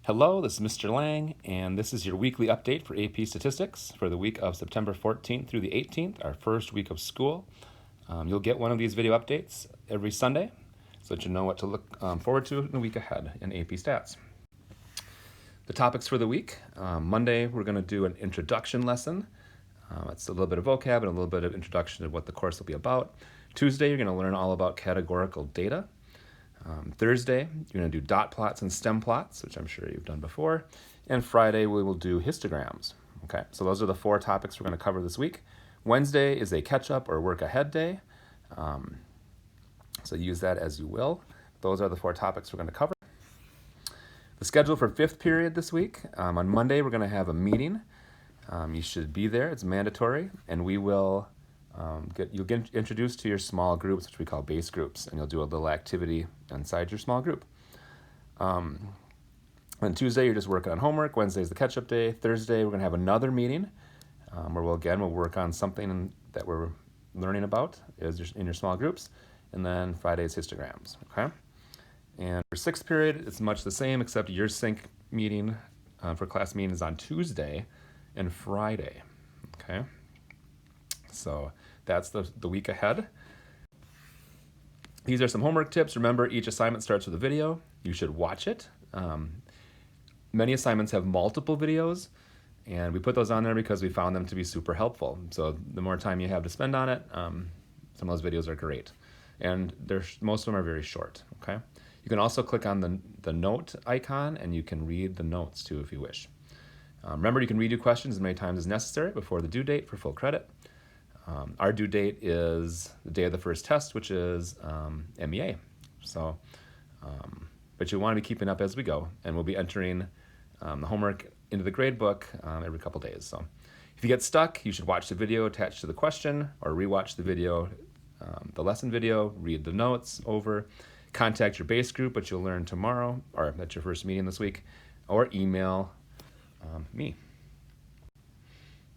Hello, this is Mr. Lang, and this is your weekly update for AP Statistics for the week of September 14th through the 18th, our first week of school. You'll get one of these video updates every Sunday so that you know what to look forward to in the week ahead in AP Stats. The topics for the week. Monday, we're going to do an introduction lesson. It's a little bit of vocab and a little bit of introduction to what the course will be about. Tuesday, you're going to learn all about categorical data. Thursday, you're going to do dot plots and stem plots, which I'm sure you've done before. And Friday, we will do histograms. Okay, so those are the four topics we're going to cover this week. Wednesday is a catch-up or work-ahead day. So use that as you will. Those are the four topics we're going to cover. The schedule for fifth period this week. On Monday, we're going to have a meeting. You should be there. It's mandatory. And we will you'll get introduced to your small groups, which we call base groups, and you'll do a little activity inside your small group. On Tuesday, you're just working on homework. Wednesday is the catch-up day. Thursday, we're going to have another meeting where we'll work on something that we're learning about in your small groups. And then Friday is histograms, okay? And for sixth period, it's much the same, except your sync meeting for class meeting is on Tuesday and Friday, okay? So that's the week ahead. These are some homework tips. Remember, each assignment starts with a video. You should watch it. Many assignments have multiple videos, and we put those on there because we found them to be super helpful. So the more time you have to spend on it, some of those videos are great. And most of them are very short, okay? You can also click on the note icon, and you can read the notes too if you wish. Remember, you can redo questions as many times as necessary before the due date for full credit. Our due date is the day of the first test, which is MEA. So, but you want to be keeping up as we go, and we'll be entering the homework into the grade book every couple days. So if you get stuck, you should watch the video attached to the question or rewatch the video, the lesson video, read the notes over, contact your base group, which you'll learn tomorrow, or at your first meeting this week, or email me.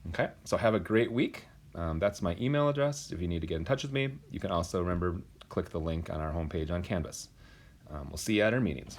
Okay, so have a great week. That's my email address if you need to get in touch with me. You can also, remember, click the link on our homepage on Canvas. We'll see you at our meetings.